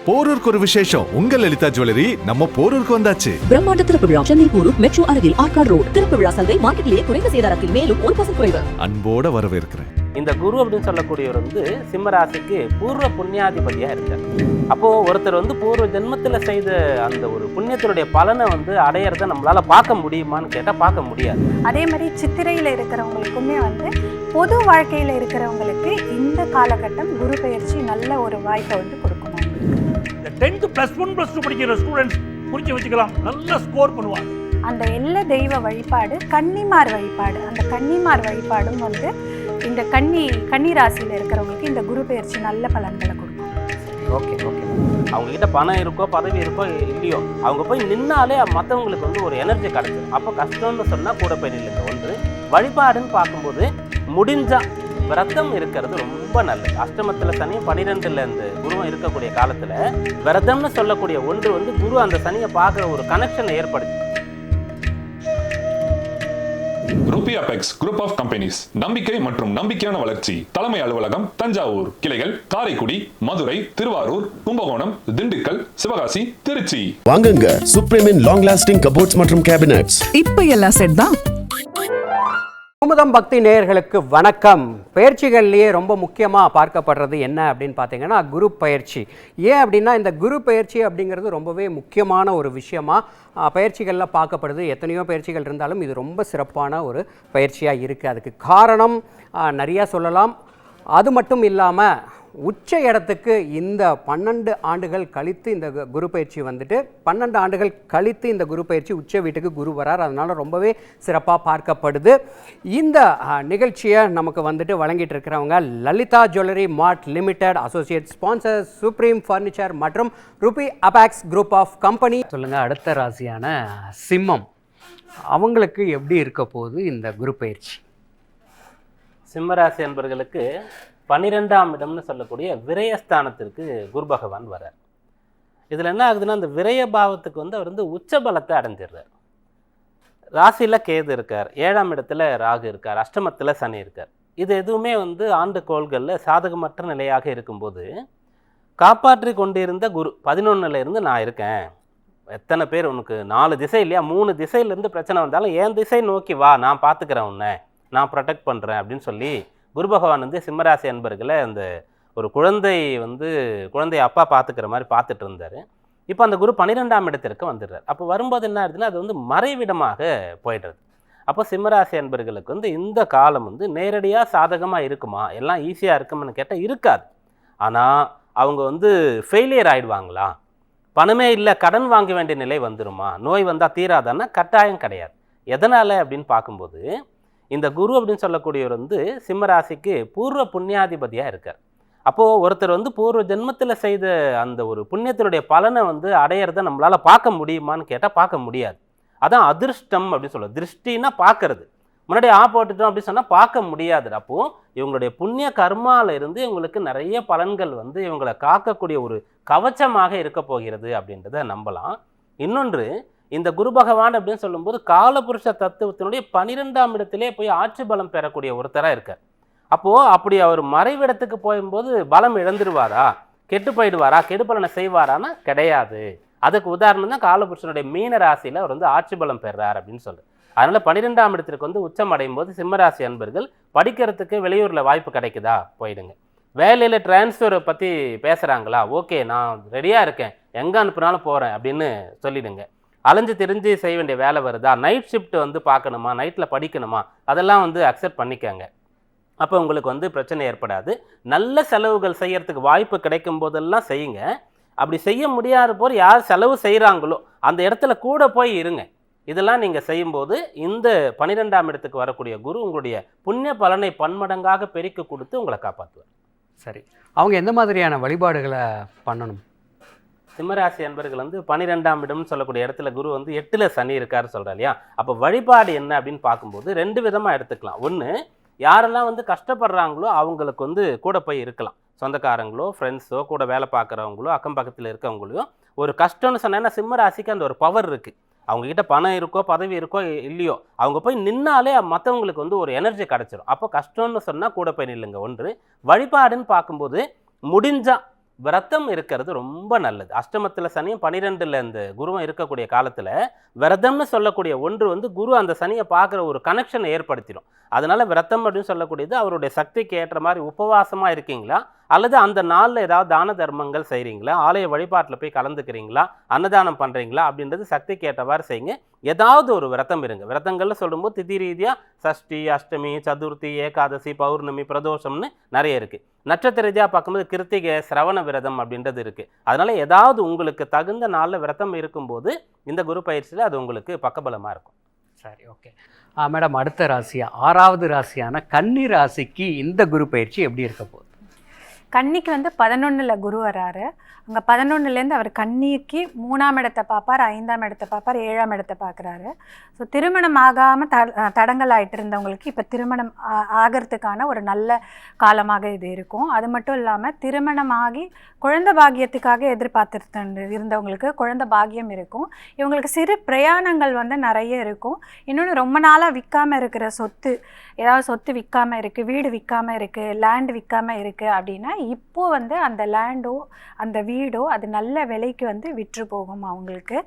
போரூருக்கு ஒரு விசேஷம். உங்கள் லலிதா ஜுவல்லரி நம்ம போரூருக்கு வந்தாச்சு. பிரம்மாண்ட திறப்பு விழா சென்னை போரூர் மெட்ரோ அருகில் ஆர்காட் ரோடு. திறப்பு விழா சந்தை மார்க்கெட்டிலே குறைந்த சேதாரத்தில் மேலும் 1% குறைவு. அன்போட வரவேற்கிறேன். இந்த குரு அப்படின்னு சொல்லக்கூடியவர் வந்து சிம்ம ராசிக்கு பூர்வ புண்ணியாதிபதியா இருக்கார். அப்போ ஒருத்தர் வந்து பூர்வ ஜென்மத்துல செய்த அந்த ஒரு புண்ணியத்தினுடைய பலனை வந்து அடையறத நம்மளால பார்க்க முடியுமான்னு கேட்டா பார்க்க முடியாது. அதே மாதிரி சித்திரையில இருக்கிறவங்களுக்குமே வந்து பொது வாழ்க்கையில இருக்கிறவங்களுக்கு இந்த காலகட்டம் குரு பெயர்ச்சி நல்ல ஒரு வாய்ப்பை வந்து கொடுக்கும். இந்த 10th +1 +2 படிக்கிற ஸ்டூடெண்ட்ஸ் குறிச்சு வச்சுக்கலாம், நல்ல ஸ்கோர் பண்ணுவாங்க. அந்த எல்ல தெய்வ வழிபாடு கன்னிமார் வழிபாடு, அந்த கன்னிமார் வழிபாடும் வந்து இந்த கன்னி ராசியில இருக்கிறவங்களுக்கு இந்த குரு பெயர்ச்சி நல்ல பலன்களை கொடுக்கும். ஓகே ஓகே, அவங்க கிட்ட பணம் இருக்கோ பதவி இருக்கோ இல்லையோ, அவங்க போய் நின்னாலே மற்றவங்களுக்கு வந்து ஒரு எனர்ஜி கிடைச்சிடும். அப்போ கஷ்டம்னு சொன்னா கூட போய் நில்லுங்க. ஒன்று வழிபாடுன்னு பார்க்கும்போது முடிஞ்சா விரதம் இருக்கிறது ரொம்ப நல்லது. அஷ்டமத்துல சனியும் 12ல இந்த குருவம் இருக்கக்கூடிய காலத்துல விரதம்னு சொல்லக்கூடிய ஒன்று வந்து குரு அந்த சனியை பார்க்குற ஒரு கனெக்ஷனை ஏற்படுத்தி. Ruby apex group of companies, நம்பிக்கை மற்றும் நம்பிக்கையான வளர்ச்சி. தலைமை அலுவலகம் தஞ்சாவூர், கிளைகள் காரைக்குடி, மதுரை, திருவாரூர், கும்பகோணம், திண்டுக்கல், சிவகாசி, திருச்சி. வாங்குங்க சுப்ரீமின் லாங் லாஸ்டிங் கபோர்ட்ஸ் மற்றும் கேபினட்ஸ். இப்ப எல்லா செட் தான். குமுதம் பக்தி நேயர்களுக்கு வணக்கம். பயிற்சிகள்லேயே ரொம்ப முக்கியமாக பார்க்கப்படுறது என்ன அப்படின்னு பார்த்தீங்கன்னா குரு பயிற்சி. ஏன் அப்படின்னா இந்த குரு பயிற்சி அப்படிங்கிறது ரொம்பவே முக்கியமான ஒரு விஷயமாக பயிற்சிகளில் பார்க்கப்படுது. எத்தனையோ பயிற்சிகள் இருந்தாலும் இது ரொம்ப சிறப்பான ஒரு பயிற்சியாக இருக்குது. அதுக்கு காரணம் நிறையா சொல்லலாம். அது மட்டும் இல்லாமல் உச்ச இடத்துக்கு இந்த 12 ஆண்டுகள் கழித்து இந்த குரு பயிற்சி வந்துட்டு 12 ஆண்டுகள் கழித்து இந்த குரு பயிற்சி உச்ச வீட்டுக்கு குரு வரார். அதனால் ரொம்பவே சிறப்பாக பார்க்கப்படுது. இந்த நிகழ்ச்சியை நமக்கு வந்துட்டு வழங்கிட்டு இருக்கிறவங்க Lalitha jewellery mart limited, associate sponsor supreme furniture மற்றும் ruby apex group of company. சொல்லுங்கள், அடுத்த ராசியான சிம்மம், அவங்களுக்கு எப்படி இருக்க போகுது இந்த குரு பயிற்சி? சிம்மராசி என்பவர்களுக்கு 12ஆம் இடம்னு சொல்லக்கூடிய விரயஸ்தானத்திற்கு குரு பகவான் வரார். இதில் என்ன ஆகுதுன்னா, அந்த விரய பாவத்துக்கு வந்து அவர் வந்து உச்ச பலத்தை அடைஞ்சிடுறார். ராசியில் கேது இருக்கார், 7ஆம் இடத்துல ராகு இருக்கார், அஷ்டமத்தில் சனி இருக்கார். இது எதுவுமே வந்து ஆண்டு கோள்களில் சாதகமற்ற நிலையாக இருக்கும்போது காப்பாற்றி கொண்டிருந்த குரு 11ல் இருந்து நான் இருக்கேன், எத்தனை பேர் உனக்கு 4 திசை இல்லையா, 3 திசையிலேருந்து பிரச்சனை வந்தாலும் என் திசை நோக்கி வா, நான் பார்த்துக்கிறேன், உன்னை நான் ப்ரொடெக்ட் பண்ணுறேன் அப்படின்னு சொல்லி குரு பகவான் வந்து சிம்மராசி அன்பர்களை அந்த ஒரு குழந்தைய அப்பா பார்த்துக்கிற மாதிரி பார்த்துட்டு இருந்தார். இப்போ அந்த குரு 12ஆம் இடத்திற்கு வந்துடுறார். அப்போ வரும்போது என்ன ஆகுதுன்னா, அது வந்து மறைவிடமாக போயிடுறது. அப்போ சிம்மராசி அன்பர்களுக்கு வந்து இந்த காலம் வந்து நேரடியாக சாதகமாக இருக்குமா, எல்லாம் ஈஸியாக இருக்குமான்னு கேட்டால் இருக்காது. ஆனால் அவங்க வந்து ஃபெயிலியர் ஆகிடுவாங்களா, பணமே இல்லை கடன் வாங்க வேண்டிய நிலை வந்துடுமா, நோய் வந்தால் தீராதான்னா கட்டாயம் கிடையாது. எதனால் அப்படின்னு பார்க்கும்போது இந்த குரு அப்படின்னு சொல்லக்கூடியவர் வந்து சிம்மராசிக்கு பூர்வ புண்ணியாதிபதியாக இருக்கார். அப்போது ஒருத்தர் வந்து பூர்வ ஜென்மத்தில் செய்த அந்த ஒரு புண்ணியத்தினுடைய பலனை வந்து அடையிறத நம்மளால் பார்க்க முடியுமான்னு கேட்டால் பார்க்க முடியாது. அதான் அதிர்ஷ்டம் அப்படின்னு சொல்லுவோம். திருஷ்டின்னா பார்க்கறது, முன்னாடி போட்டுட்டோம் அப்படின்னு சொன்னால் பார்க்க முடியாது. அப்போது இவங்களுடைய புண்ணிய கர்மாவில் இருந்து இவங்களுக்கு நிறைய பலன்கள் வந்து இவங்களை காக்கக்கூடிய ஒரு கவச்சமாக இருக்க போகிறது அப்படின்றத நம்பலாம். இன்னொன்று, இந்த குரு பகவான் அப்படின்னு சொல்லும்போது காலபுருஷ தத்துவத்தினுடைய 12ஆம் இடத்திலே போய் ஆட்சி பலம் பெறக்கூடிய ஒருத்தராக இருக்கார். அப்போது அப்படி அவர் மறைவிடத்துக்கு போகும்போது பலம் இழந்துருவாரா, கெட்டு போயிடுவாரா, கெடுபலனை செய்வாரான்னா கிடையாது. அதுக்கு உதாரணம் தான் காலபுருஷனுடைய மீன ராசியில் அவர் வந்து ஆட்சி பலம் பெறார் அப்படின்னு சொல்லு. அதனால் 12ஆம் இடத்திற்கு வந்து உச்சம் அடையும் போது சிம்மராசி அன்பர்கள் படிக்கிறதுக்கு வெளியூரில் வாய்ப்பு கிடைக்குதா, போயிடுங்க. வேலையில் டிரான்ஸ்ஃபரை பற்றி பேசுகிறாங்களா, ஓகே நான் ரெடியாக இருக்கேன், எங்கே அனுப்புனாலும் போகிறேன் அப்படின்னு சொல்லிடுங்க. அலைஞ்சு தெரிஞ்சு செய்ய வேண்டிய வேலை வருதா, நைட் ஷிஃப்ட் வந்து பார்க்கணுமா, நைட்டில் படிக்கணுமா, அதெல்லாம் வந்து அக்செப்ட் பண்ணிக்கங்க. அப்போ உங்களுக்கு வந்து பிரச்சனை ஏற்படாது. நல்ல செலவுகள் செய்யறதுக்கு வாய்ப்பு கிடைக்கும் போதெல்லாம் செய்யுங்க. அப்படி செய்ய முடியாத போது யார் செலவு செய்கிறாங்களோ அந்த இடத்துல கூட போய் இருங்க. இதெல்லாம் நீங்கள் செய்யும்போது இந்த 12ஆம் இடத்துக்கு வரக்கூடிய குரு உங்களுடைய புண்ணிய பலனை பன்மடங்காக பெருக்கி கொடுத்து உங்களை காப்பாற்றுவார். சரி, அவங்க எந்த மாதிரியான வழிபாடுகளை பண்ணணும்? சிம்மராசி அன்பர்கள் வந்து 12ஆம் இடம்னு சொல்லக்கூடிய இடத்துல குரு வந்து 8ல் சனி இருக்காரு சொல்கிறா இல்லையா. அப்போ வழிபாடு என்ன அப்படின்னு பார்க்கும்போது 2 விதமாக எடுத்துக்கலாம். ஒன்று, யாரெல்லாம் வந்து கஷ்டப்படுறாங்களோ அவங்களுக்கு வந்து கூட போய் இருக்கலாம். சொந்தக்காரங்களோ, ஃப்ரெண்ட்ஸோ, கூட வேலை பார்க்குறவங்களோ, அக்கம் பக்கத்தில் இருக்கவங்களையோ ஒரு கஷ்டம்னு சொன்னால் சிம்மராசிக்கு அந்த ஒரு பவர் இருக்குது. அவங்கக்கிட்ட பணம் இருக்கோ பதவி இருக்கோ இல்லையோ, அவங்க போய் நின்னாலே மற்றவங்களுக்கு வந்து ஒரு எனர்ஜி கிடச்சிரும். அப்போ கஷ்டம்னு சொன்னால் கூட போய் நில்லுங்க. ஒன்று. வழிபாடுன்னு பார்க்கும்போது முடிஞ்சால் விரதம் இருக்கிறது ரொம்ப நல்லது. அஷ்டமத்தில் சனியும் 12ல் இந்த குருவும் இருக்கக்கூடிய காலத்தில் விரதம்னு சொல்லக்கூடிய ஒன்று வந்து குரு அந்த சனியை பார்க்குற ஒரு கனெக்ஷனை ஏற்படுத்திடும். அதனால விரதம் அப்படின்னு சொல்லக்கூடியது அவருடைய சக்திக்கு ஏற்ற மாதிரி உபவாசமாக இருக்கீங்களா, அல்லது அந்த நாளில் ஏதாவது தான தர்மங்கள் செய்கிறீங்களா, ஆலய வழிபாட்டில் போய் கலந்துக்கிறீங்களா, அன்னதானம் பண்ணுறீங்களா அப்படின்றது சக்திக்கு ஏற்றவாறு செய்யுங்க. ஏதாவது ஒரு விரதம் இருங்க. விரதங்கள்ல சொல்லும்போது திதி ரீதியாக சஷ்டி, அஷ்டமி, சதுர்த்தி, ஏகாதசி, பௌர்ணமி, பிரதோஷம்னு நிறைய இருக்குது. நட்சத்திர ரீதியாக பார்க்கும்போது கிருத்திகை, சிரவண விரதம் அப்படின்றது இருக்குது. அதனால் ஏதாவது உங்களுக்கு தகுந்த நாளில் விரதம் இருக்கும்போது இந்த குரு பயிற்சியில் அது உங்களுக்கு பக்கபலமாக இருக்கும். சரி, ஓகே மேடம். அடுத்த ராசியா 6வது ராசியான கன்னி ராசிக்கு இந்த குரு பயிற்சி எப்படி இருக்க போகுது? கன்னிக்கு வந்து 11ல் குரு வராரு. அங்கே 11லேருந்து அவர் கன்னிக்கு 3ஆம் இடத்தை பார்ப்பார், 5ஆம் இடத்தை பார்ப்பார், 7ஆம் இடத்தை பார்க்குறாரு. ஸோ திருமணம் ஆகாமல் தடங்கள் ஆகிட்டு இருந்தவங்களுக்கு இப்போ திருமணம் ஆகிறதுக்கான ஒரு நல்ல காலமாக இது இருக்கும். அது மட்டும் இல்லாமல் திருமணமாகி குழந்தை பாக்கியத்துக்காக எதிர்பார்த்துட்டு இருந்தவங்களுக்கு குழந்தை பாக்கியம் இருக்கும். இவங்களுக்கு சிறு பிரயாணங்கள் வந்து நிறைய இருக்கும். இன்னொன்று ரொம்ப நாளாக விற்காமல் இருக்கிற சொத்து, ஏதாவது சொத்து விற்காமல் இருக்குது, வீடு விற்காமல் இருக்குது, லேண்டு விற்காமல் இருக்குது அப்படின்னா இப்போது வந்து அந்த லேண்டோ அந்த வீடோ அது நல்ல விலைக்கு வந்து விற்று போகும் அவங்களுக்கு.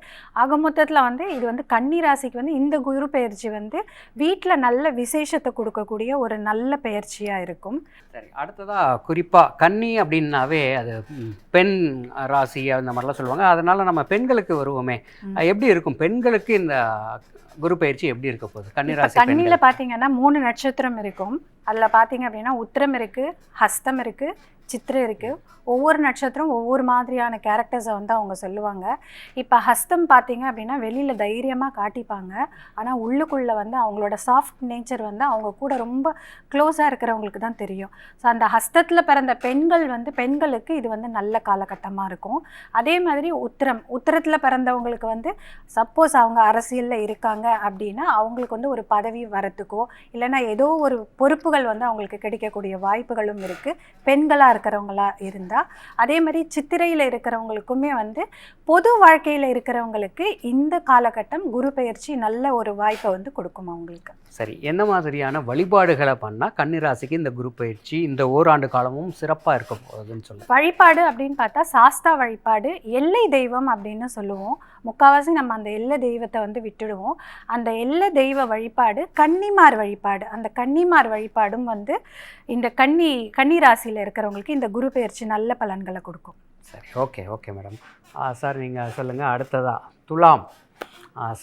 ஆக மொத்தத்தில் வந்து இது வந்து கன்னி ராசிக்கு வந்து இந்த குரு பயிற்சி வந்து வீட்டில் நல்ல விசேஷத்தை கொடுக்கக்கூடிய ஒரு நல்ல பயிற்சியாக இருக்கும். சரி, அடுத்ததாக குறிப்பாக கன்னி அப்படின்னாவே அது பெண் ராசி அந்த மாதிரிலாம் சொல்லுவாங்க. அதனால் நம்ம பெண்களுக்கு வருவோமே, எப்படி இருக்கும் பெண்களுக்கு இந்த குரு பயிற்சி எப்படி இருக்க போகுது? கன்னிராசி கன்னியில் பார்த்தீங்கன்னா 3 நட்சத்திரம் இருக்கும். அதில் பார்த்தீங்க அப்படின்னா உத்திரம் இருக்குது, ஹஸ்தம் இருக்குது, சித்திரை இருக்குது. ஒவ்வொரு நட்சத்திரம் ஒவ்வொரு மாதிரியான கேரக்டர்ஸை வந்து அவங்க சொல்லுவாங்க. இப்போ ஹஸ்தம் பார்த்தீங்க அப்படின்னா வெளியில் தைரியமாக காட்டிப்பாங்க, ஆனால் உள்ளுக்குள்ளே வந்து அவங்களோட சாஃப்ட் நேச்சர் வந்து அவங்க கூட ரொம்ப க்ளோஸாக இருக்கிறவங்களுக்கு தான் தெரியும். ஸோ அந்த ஹஸ்தத்தில் பிறந்த பெண்கள் வந்து பெண்களுக்கு இது வந்து நல்ல காலகட்டமாக இருக்கும். அதே மாதிரி உத்திரத்தில் பிறந்தவங்களுக்கு வந்து சப்போஸ் அவங்க அரசியலில் இருக்காங்க அப்படின்னா அவங்களுக்கு வந்து ஒரு பதவி வரத்துக்கோ இல்லைன்னா ஏதோ ஒரு பொறுப்புகள் வந்து அவங்களுக்கு கிடைக்கக்கூடிய வாய்ப்புகளும் இருக்குது பெண்களாக இருக்கிறவங்களா இருந்தால். அதே மாதிரி சித்திரையில் இருக்கிறவங்களுக்குமே வந்து பொது வாழ்க்கையில் இருக்கிறவங்களுக்கு இந்த காலகட்டம் குரு பயிற்சி நல்ல ஒரு வாய்ப்பை வந்து கொடுக்கும் அவங்களுக்கு. சரி, என்ன மாதிரியான வழிபாடுகளை பண்ணால் கன்னிராசிக்கு இந்த குரு பயிற்சி இந்த ஓராண்டு காலமும் சிறப்பாக இருக்க போகுதுன்னு சொல்லுங்கள்? வழிபாடு அப்படின்னு பார்த்தா சாஸ்தா வழிபாடு, எல்லை தெய்வம் அப்படின்னு சொல்லுவோம். முக்கால்வாசி நம்ம அந்த எல்லை தெய்வத்தை வந்து விட்டுடுவோம். அந்த எல்லை தெய்வ வழிபாடு கன்னிமார் வழிபாடு. அந்த கன்னிமார் வழிபாடும் வந்து இந்த கன்னி ராசியில் இருக்கிறவங்களுக்கு இந்த குரு பயிற்சி நல்ல பலன்களை கொடுக்கும். சரி, ஓகே மேடம். சார் நீங்கள் சொல்லுங்கள். அடுத்ததாக துலாம்,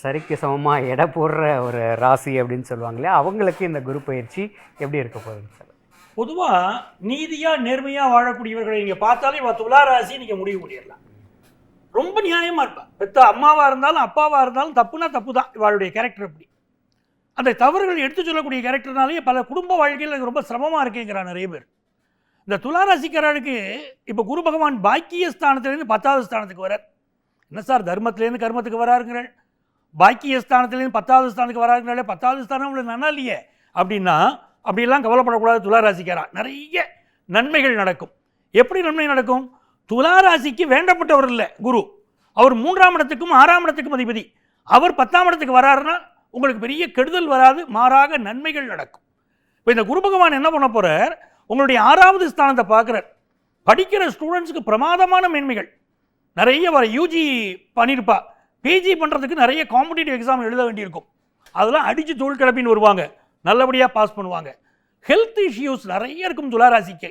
சரிக்கு சமமாக எடை போடுற ஒரு ராசி அப்படின்னு சொல்லுவாங்களே, அவங்களுக்கு இந்த குரு பயிற்சி எப்படி இருக்க போகுதுன்னு சார்? பொதுவாக நீதியாக நேர்மையாக வாழக்கூடியவர்களை நீங்கள் பார்த்தாலே துலா ராசி நீங்கள் முடிவு பண்ணிடலாம். ரொம்ப நியாயமாக இருப்பான். பெத்த அம்மாவாக இருந்தாலும் அப்பாவாக இருந்தாலும் தப்புனா தப்பு தான். இவளுடைய கேரக்டர் அப்படி. அந்த தவறுகள் எடுத்து சொல்லக்கூடிய கேரக்டர்னாலேயே பல குடும்ப வாழ்க்கையில் எனக்கு ரொம்ப சிரமமாக இருக்குங்கிறான் நிறைய பேர். இந்த துளாராசிக்காரர்களுக்கு இப்போ குரு பகவான் பாக்கிய ஸ்தானத்திலேருந்து 10வது ஸ்தானத்துக்கு வரார். என்ன சார் தர்மத்திலேருந்து கர்மத்துக்கு வராருங்கிறாள், பாக்கிய ஸ்தானத்திலேருந்து 10வது ஸ்தானத்துக்கு வராருங்கிறாலே 10வது ஸ்தானம் உங்களுக்கு நல்லா இல்லையே அப்படின்னா அப்படிலாம் கவலைப்படக்கூடாது. துளாராசிக்காரா நிறைய நன்மைகள் நடக்கும். எப்படி நன்மை நடக்கும்? துளாராசிக்கு வேண்டப்பட்டவர் இல்லை குரு. அவர் 3ஆம் இடத்துக்கும் 6ஆம் இடத்துக்கும் அதிபதி. அவர் 10ஆம் இடத்துக்கு வராருன்னா உங்களுக்கு பெரிய கெடுதல் வராது, மாறாக நன்மைகள் நடக்கும். இப்போ இந்த குரு பகவான் என்ன பண்ண போகிறார், உங்களுடைய 6வது ஸ்தானத்தை பார்க்குறார். படிக்கிற ஸ்டூடெண்ட்ஸுக்கு பிரமாதமான மேன்மைகள் நிறைய வர. யூஜி பண்ணியிருப்பா, பிஜி பண்ணுறதுக்கு நிறைய காம்படிட்டிவ் எக்ஸாம் எழுத வேண்டியிருக்கும். அதெல்லாம் அடித்து தோல் கிளப்பின்னு வருவாங்க, நல்லபடியாக பாஸ் பண்ணுவாங்க. ஹெல்த் இஷ்யூஸ் நிறைய இருக்கும் துளாராசிக்கு.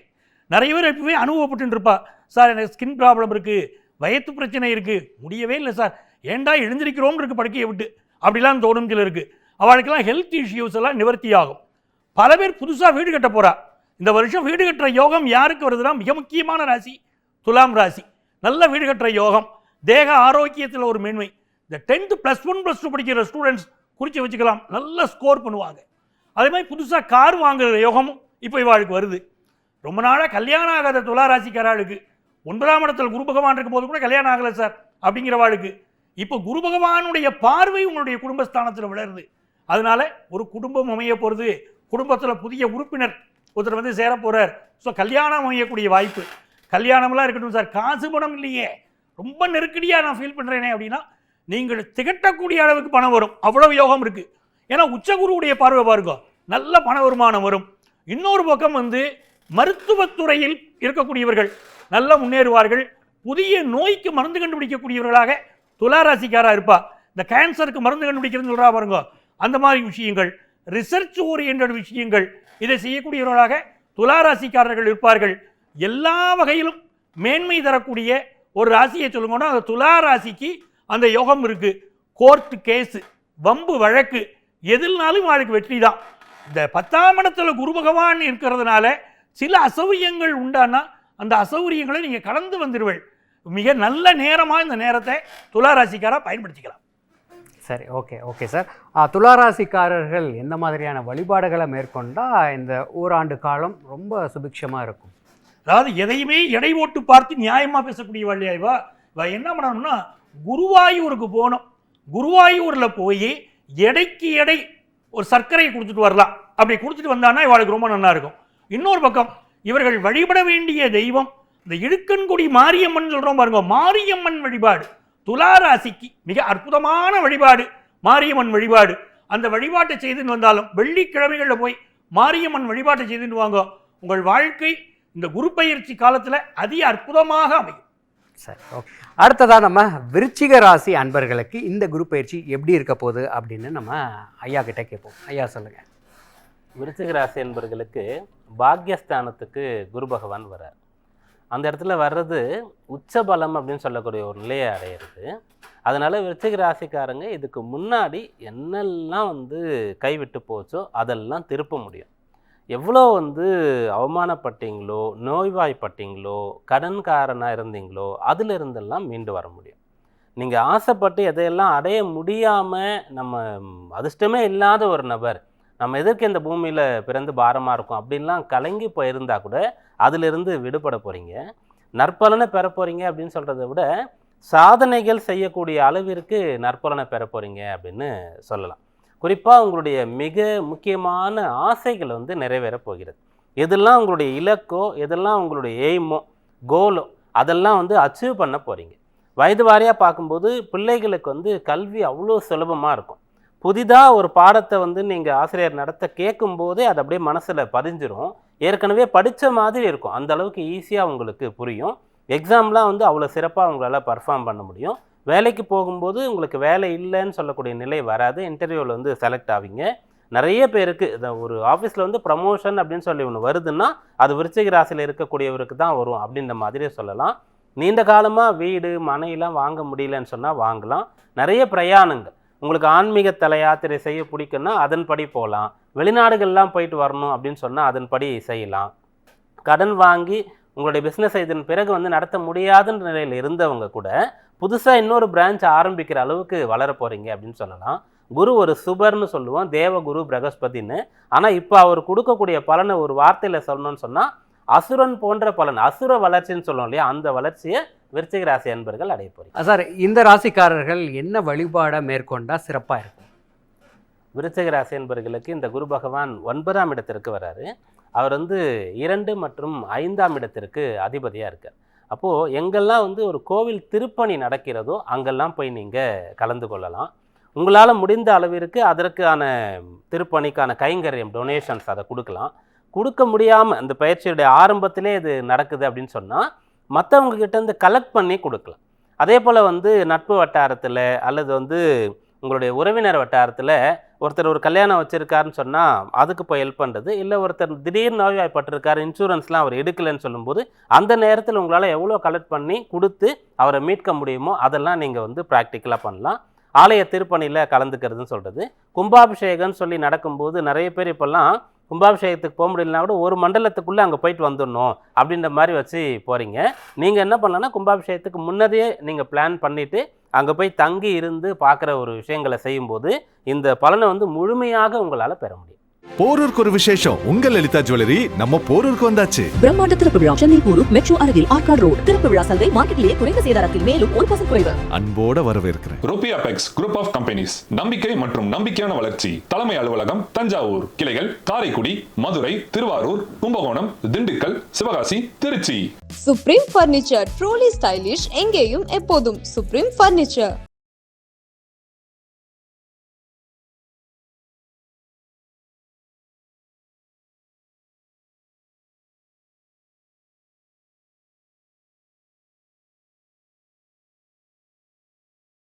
நிறைய பேர் எப்பவுமே அனுபவப்பட்டு இருப்பா. சார் எனக்கு ஸ்கின் ப்ராப்ளம் இருக்குது, வயத்து பிரச்சனை இருக்குது, முடியவே இல்லை சார், ஏண்டா எழுந்திருக்கிறோம்னு இருக்குது படுக்கையை விட்டு அப்படிலாம் தோணும் சில இருக்குது. அவளுக்கெல்லாம் ஹெல்த் இஷ்யூஸ் எல்லாம் நிவர்த்தி ஆகும். பல பேர் புதுசாக வீடு கட்ட போகிறா. இந்த வருஷம் வீடு கட்டுற யோகம் யாருக்கு வருதுன்னா மிக முக்கியமான ராசி துலாம் ராசி. நல்ல வீடு கட்டுற யோகம், தேக ஆரோக்கியத்தில் ஒரு மேன்மை. இந்த 10th +1 +2 படிக்கிற ஸ்டூடெண்ட்ஸ் குறித்து வச்சுக்கலாம், நல்ல ஸ்கோர் பண்ணுவாங்க. அதே மாதிரி புதுசாக கார் வாங்குகிற யோகமும் இப்போ இவாளுக்கு வருது. ரொம்ப நாளாக கல்யாணம் ஆகாத துளாராசிக்காராளுக்கு 9ஆம் இடத்துல குரு பகவான் இருக்கும் போது கூட கல்யாணம் ஆகலை சார் அப்படிங்கிறவாளுக்கு இப்போ குரு பகவானுடைய பார்வை உங்களுடைய குடும்பஸ்தானத்தில் விளருது. அதனால ஒரு குடும்பம் அமைய போகிறது, குடும்பத்தில் புதிய உறுப்பினர் ஒருத்தர் வந்து சேர போகிறார். ஸோ கல்யாணம் அமையக்கூடிய வாய்ப்பு. கல்யாணம்லாம் இருக்கட்டும் சார், காசு பணம் இல்லையே, ரொம்ப நெருக்கடியாக நான் ஃபீல் பண்ணுறேனே அப்படின்னா நீங்கள் திகட்டக்கூடிய அளவுக்கு பணம் வரும், அவ்வளவு யோகம் இருக்குது. ஏன்னா உச்சகுருவுடைய பார்வை பாருங்க, நல்ல பண வருமானம் வரும். இன்னொரு பக்கம் வந்து மருத்துவத்துறையில் இருக்கக்கூடியவர்கள், நல்லா முன்னேறுவார்கள். புதிய நோய்க்கு மருந்து கண்டுபிடிக்கக்கூடியவர்களாக துலா ராசிக்காரா இருப்பா. இந்த கேன்சருக்கு மருந்து கண்டுபிடிக்கிறதுன்னு சொல்றா பாருங்க, அந்த மாதிரி விஷயங்கள், ரிசர்ச் ஓரியன்ட் விஷயங்கள், இதை செய்யக்கூடியவர்களாக துலா ராசிக்காரர்கள் இருப்பார்கள். எல்லா வகையிலும் மேன்மை தரக்கூடிய ஒரு ராசியை சொல்லுங்கன்னா அந்த துலா ராசிக்கு அந்த யோகம் இருக்கு. கோர்ட்டு கேஸு, வம்பு வழக்கு எதில்னாலும் அவளுக்கு வெற்றி தான். இந்த 10ஆம் இடத்துல குரு பகவான் இருக்கிறதுனால சில அசௌரியங்கள் உண்டானா அந்த அசௌரியங்களை நீங்கள் கடந்து வந்துடுவீள். மிக நல்ல நேரமாக இந்த நேரத்தை துலா ராசிக்காரா பயன்படுத்திக்கலாம். சரி, ஓகே சார். துளாராசிக்காரர்கள் எந்த மாதிரியான வழிபாடுகளை மேற்கொண்டா இந்த ஓராண்டு காலம் ரொம்ப சுபிக்ஷமாக இருக்கும்? அதாவது எதையுமே எடை ஓட்டு பார்த்து நியாயமாக பேசக்கூடிய வழியாய்வா இவ என்ன பண்ணணும்னா குருவாயூருக்கு போகணும். குருவாயூரில் போய் எடைக்கு எடை ஒரு சர்க்கரையை கொடுத்துட்டு வரலாம். அப்படி கொடுத்துட்டு வந்தான்னா இவளுக்கு ரொம்ப நல்லா இருக்கும். இன்னொரு பக்கம் இவர்கள் வழிபட வேண்டிய தெய்வம் இந்த இடுக்கன்குடி மாரியம்மன் சொல்கிறோம் பாருங்க, மாரியம்மன் வழிபாடு துலா ராசிக்கு மிக அற்புதமான வழிபாடு மாரியம்மன் வழிபாடு. அந்த வழிபாட்டை செய்துன்னு வந்தாலும் வெள்ளிக்கிழமைகளில் போய் மாரியம்மன் வழிபாட்டை செய்துன்னு வாங்க, உங்கள் வாழ்க்கை இந்த குரு பயிற்சி காலத்தில் அதி அற்புதமாக அமையும். சரி, ஓகே. அடுத்ததாக நம்ம விருச்சிக ராசி அன்பர்களுக்கு இந்த குரு பயிற்சி எப்படி இருக்க போகுது அப்படின்னு நம்ம ஐயா கிட்ட கேட்போம். ஐயா சொல்லுங்கள். விருச்சிக ராசி என்பவர்களுக்கு பாக்யஸ்தானத்துக்கு குரு பகவான் வரார். அந்த இடத்துல வர்றது உச்சபலம் அப்படின்னு சொல்லக்கூடிய ஒரு நிலையை அடையிறது. அதனால் விருச்சிக ராசிக்காரங்க இதுக்கு முன்னாடி என்னெல்லாம் கைவிட்டு போச்சோ அதெல்லாம் திருப்ப முடியும். எவ்வளோ அவமானப்பட்டீங்களோ, நோய்வாய்ப்பட்டீங்களோ, கடன்காரனாக இருந்தீங்களோ அதிலிருந்தெல்லாம் மீண்டு வர முடியும். நீங்கள் ஆசைப்பட்டு எதையெல்லாம் அடைய முடியாமல் நம்ம அதிர்ஷ்டமே இல்லாத ஒரு நபர், நம்ம எதற்கு இந்த பூமியில் பிறந்து பாரமாக இருக்கும் அப்படின்லாம் கலங்கி போயிருந்தா கூட அதிலிருந்து விடுபட போகிறீங்க, நற்பலனை பெற போகிறீங்க அப்படின்னு சொல்கிறத விட சாதனைகள் செய்யக்கூடிய அளவிற்கு நற்பலனை பெற போகிறீங்க அப்படின்னு சொல்லலாம். குறிப்பாக உங்களுடைய மிக முக்கியமான ஆசைகள் நிறைவேற போகிறது. எதெல்லாம் உங்களுடைய இலக்கோ, எதெல்லாம் உங்களுடைய எய்மோ, கோலோ, அதெல்லாம் அச்சீவ் பண்ண போகிறீங்க. வயது வாரியாக பார்க்கும்போது பிள்ளைகளுக்கு கல்வி அவ்வளோ சுலபமாக இருக்கும். புதிதாக ஒரு பாடத்தை நீங்கள் ஆசிரியர் நடத்த கேட்கும்போதே அது அப்படியே மனசில் பதிஞ்சிரும். ஏற்கனவே படித்த மாதிரி இருக்கும். அந்த அளவுக்கு ஈஸியாக உங்களுக்கு புரியும். எக்ஸாம்லாம் அவ்வளோ சிறப்பாக உங்களால் பர்ஃபார்ம் பண்ண முடியும். வேலைக்கு போகும்போது உங்களுக்கு வேலை இல்லைன்னு சொல்லக்கூடிய நிலை வராது. இன்டர்வியூவில் செலக்ட் ஆவீங்க. நிறைய பேருக்கு ஒரு ஆஃபீஸில் ப்ரமோஷன் அப்படின்னு சொல்லி ஒன்று வருதுன்னா அது விருச்சிக ராசியில் இருக்கக்கூடியவருக்கு தான் வரும் அப்படின்ற மாதிரியே சொல்லலாம். நீண்ட காலமாக வீடு மனையெல்லாம் வாங்க முடியலன்னு சொன்னால் வாங்கலாம். நிறைய பிரயாணங்கள், உங்களுக்கு ஆன்மீக தல யாத்திரை செய்ய பிடிக்குன்னா அதன்படி போகலாம். வெளிநாடுகள்லாம் போயிட்டு வரணும் அப்படின்னு சொன்னால் அதன்படி செய்யலாம். கடன் வாங்கி உங்களுடைய பிஸ்னஸை இதன் பிறகு நடத்த முடியாதுன்ற நிலையில் இருந்தவங்க கூட புதுசாக இன்னொரு பிரான்ச் ஆரம்பிக்கிற அளவுக்கு வளர போகிறீங்க அப்படின்னு சொல்லலாம். குரு ஒரு சுபர்னு சொல்லுவோம், தேவகுரு பிரகஸ்பதின்னு. ஆனால் இப்போ அவர் கொடுக்கக்கூடிய பலனை ஒரு வார்த்தையில் சொல்லணும்னு சொன்னால் அசுரன் போன்ற பலன், அசுர வளர்ச்சின்னு சொல்லுவோம் இல்லையா, அந்த வளர்ச்சியை விருச்சிக ராசி அன்பர்கள் அடைய போகிறீங்க. சார், இந்த ராசிக்காரர்கள் என்ன வழிபாடை மேற்கொண்டால் சிறப்பாக இருக்கும்? விருச்சிக ராசி அன்பர்களுக்கு இந்த குரு பகவான் 9ஆம் இடத்திற்கு வராரு. அவர் 2 மற்றும் 5ஆம் இடத்திற்கு அதிபதியாக இருக்கார். அப்போது எங்கெல்லாம் ஒரு கோவில் திருப்பணி நடக்கிறதோ அங்கெல்லாம் போய் நீங்கள் கலந்து கொள்ளலாம். உங்களால் முடிந்த அளவிற்கு அதற்கான திருப்பணிக்கான கைங்கரியம், டொனேஷன்ஸ் அதை கொடுக்கலாம். கொடுக்க முடியாமல் அந்த பயிற்சியுடைய ஆரம்பத்திலே இது நடக்குது அப்படின்னு சொன்னால் மற்றவங்க கிட்டேருந்து கலெக்ட் பண்ணி கொடுக்கலாம். அதே போல் நட்பு வட்டாரத்தில் அல்லது உங்களுடைய உறவினர் வட்டாரத்தில் ஒருத்தர் ஒரு கல்யாணம் வச்சுருக்காருன்னு சொன்னால் அதுக்கு போய் ஹெல்ப் பண்ணுறது, இல்லை ஒருத்தர் திடீர் நோய்வாய்ப்பட்டிருக்காரு, இன்சூரன்ஸ்லாம் அவர் எடுக்கலைன்னு சொல்லும்போது அந்த நேரத்தில் உங்களால் எவ்வளோ கலெக்ட் பண்ணி கொடுத்து அவரை மீட்க முடியுமோ அதெல்லாம் நீங்கள் ப்ராக்டிக்கலாக பண்ணலாம். ஆலய திருப்பணியில் கலந்துக்கிறதுன்னு சொல்கிறது. கும்பாபிஷேகம்னு சொல்லி நடக்கும்போது நிறைய பேர் இப்போல்லாம் கும்பாபிஷேகத்துக்கு போக முடியலனா கூட ஒரு மண்டலத்துக்குள்ளே அங்கே போயிட்டு வந்துடணும் அப்படின்ற மாதிரி வச்சு போகிறீங்க. நீங்கள் என்ன பண்ணலான்னா கும்பாபிஷேகத்துக்கு முன்னதே நீங்கள் பிளான் பண்ணிவிட்டு அங்கே போய் தங்கி இருந்து பார்க்குற ஒரு விஷயங்களை செய்யும்போது இந்த பலனை முழுமையாக உங்களால் பெற முடியும். போரூருக்கு ஒரு விசேஷம். உங்கள் லலிதா ஜுவல்லரி நம்ம போரூருக்கு வந்தாச்சு. பிரம்மாண்ட திறப்பு விழா சென்னை போரூர் மெட்ரோ அருகில் ஆர்காட் ரோட். திறப்பு விழா சந்தை மார்க்கெட்டிலேயே குறைந்த சேதாரத்தில் மேலும் 1% குறைவு. அன்போட வரவேற்கிறேன். Ruby apex group of companies, நம்பிக்கை மற்றும் நம்பிக்கையான வளர்ச்சி. தலைமை அலுவலகம் தஞ்சாவூர், கிளைகள் Karaikudi, Madurai, Thiruvarur, Kumbakonam, Dindigul, Sivakasi, Trichy. Supreme furniture, truly stylish, எங்கேயும் எப்போதும் சுப்ரீம் பர்னிச்சர்.